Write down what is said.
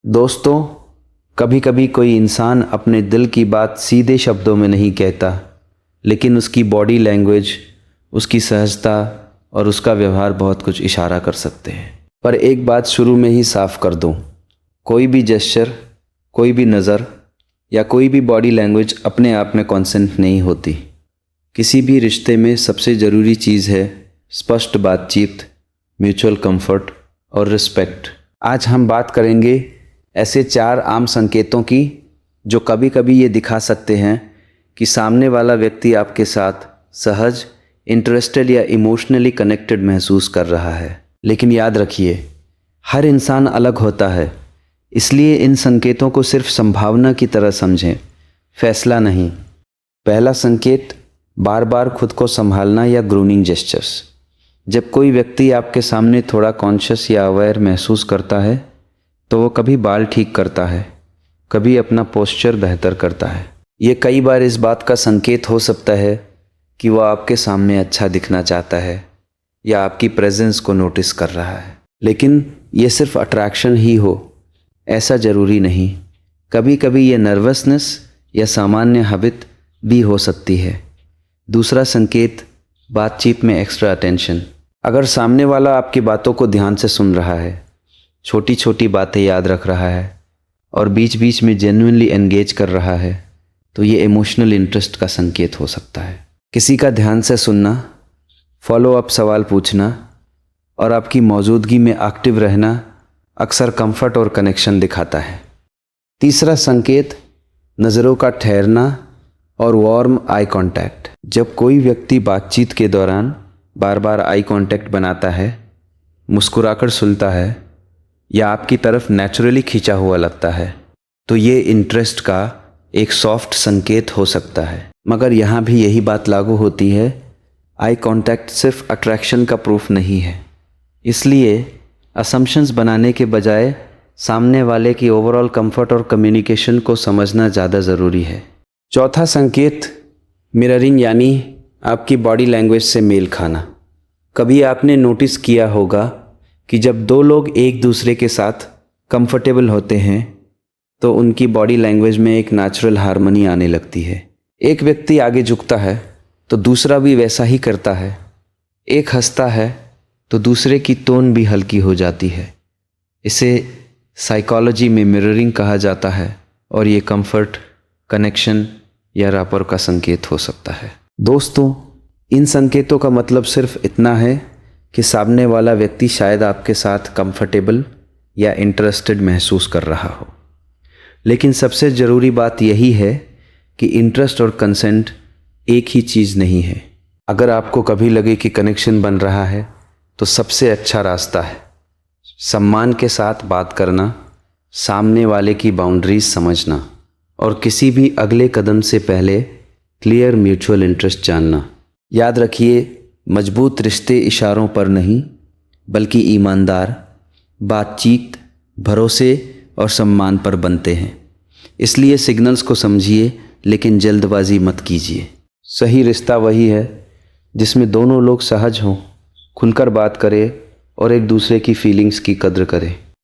दोस्तों, कभी कभी कोई इंसान अपने दिल की बात सीधे शब्दों में नहीं कहता, लेकिन उसकी बॉडी लैंग्वेज, उसकी सहजता और उसका व्यवहार बहुत कुछ इशारा कर सकते हैं। पर एक बात शुरू में ही साफ कर दूं, कोई भी जेस्चर, कोई भी नज़र या कोई भी बॉडी लैंग्वेज अपने आप में कॉन्सेंट नहीं होती। किसी भी रिश्ते में सबसे ज़रूरी चीज़ है स्पष्ट बातचीत, म्यूचुअल कंफर्ट और रिस्पेक्ट। आज हम बात करेंगे ऐसे 4 आम संकेतों की जो कभी कभी ये दिखा सकते हैं कि सामने वाला व्यक्ति आपके साथ सहज, इंटरेस्टेड या इमोशनली कनेक्टेड महसूस कर रहा है। लेकिन याद रखिए, हर इंसान अलग होता है, इसलिए इन संकेतों को सिर्फ संभावना की तरह समझें, फैसला नहीं। पहला संकेत, बार बार खुद को संभालना या ग्रूनिंग जेस्चर्स। जब कोई व्यक्ति आपके सामने थोड़ा कॉन्शियस या अवेयर महसूस करता है तो वो कभी बाल ठीक करता है, कभी अपना पोस्चर बेहतर करता है। ये कई बार इस बात का संकेत हो सकता है कि वो आपके सामने अच्छा दिखना चाहता है या आपकी प्रेजेंस को नोटिस कर रहा है। लेकिन ये सिर्फ अट्रैक्शन ही हो ऐसा ज़रूरी नहीं। कभी कभी ये नर्वसनेस या सामान्य हैबिट भी हो सकती है। दूसरा संकेत, बातचीत में एक्स्ट्रा अटेंशन। अगर सामने वाला आपकी बातों को ध्यान से सुन रहा है, छोटी छोटी बातें याद रख रहा है और बीच बीच में जेन्युइनली एंगेज कर रहा है, तो ये इमोशनल इंटरेस्ट का संकेत हो सकता है। किसी का ध्यान से सुनना, फॉलो अप सवाल पूछना और आपकी मौजूदगी में एक्टिव रहना अक्सर कंफर्ट और कनेक्शन दिखाता है। तीसरा संकेत, नज़रों का ठहरना और वार्म आई कांटेक्ट। जब कोई व्यक्ति बातचीत के दौरान बार बार आई कांटेक्ट बनाता है, मुस्कुराकर सुनता है या आपकी तरफ नेचुरली खींचा हुआ लगता है, तो ये इंटरेस्ट का एक सॉफ्ट संकेत हो सकता है। मगर यहाँ भी यही बात लागू होती है, आई कांटेक्ट सिर्फ अट्रैक्शन का प्रूफ नहीं है। इसलिए असम्पशंस बनाने के बजाय सामने वाले की ओवरऑल कंफर्ट और कम्युनिकेशन को समझना ज़्यादा ज़रूरी है। चौथा संकेत, मिररिंग, यानी आपकी बॉडी लैंग्वेज से मेल खाना। कभी आपने नोटिस किया होगा कि जब 2 लोग एक दूसरे के साथ कंफर्टेबल होते हैं तो उनकी बॉडी लैंग्वेज में एक नेचुरल हार्मनी आने लगती है। एक व्यक्ति आगे झुकता है तो दूसरा भी वैसा ही करता है। एक हंसता है तो दूसरे की टोन भी हल्की हो जाती है। इसे साइकोलॉजी में मिररिंग कहा जाता है और ये कंफर्ट, कनेक्शन या रैपर का संकेत हो सकता है। दोस्तों, इन संकेतों का मतलब सिर्फ इतना है कि सामने वाला व्यक्ति शायद आपके साथ कंफर्टेबल या इंटरेस्टेड महसूस कर रहा हो। लेकिन सबसे ज़रूरी बात यही है कि इंटरेस्ट और कंसेंट एक ही चीज़ नहीं है। अगर आपको कभी लगे कि कनेक्शन बन रहा है तो सबसे अच्छा रास्ता है सम्मान के साथ बात करना, सामने वाले की बाउंड्रीज समझना और किसी भी अगले कदम से पहले क्लियर म्यूचुअल इंटरेस्ट जानना। याद रखिए, मजबूत रिश्ते इशारों पर नहीं बल्कि ईमानदार बातचीत, भरोसे और सम्मान पर बनते हैं। इसलिए सिग्नल्स को समझिए लेकिन जल्दबाजी मत कीजिए। सही रिश्ता वही है जिसमें दोनों लोग सहज हों, खुलकर बात करें और एक दूसरे की फीलिंग्स की कद्र करें।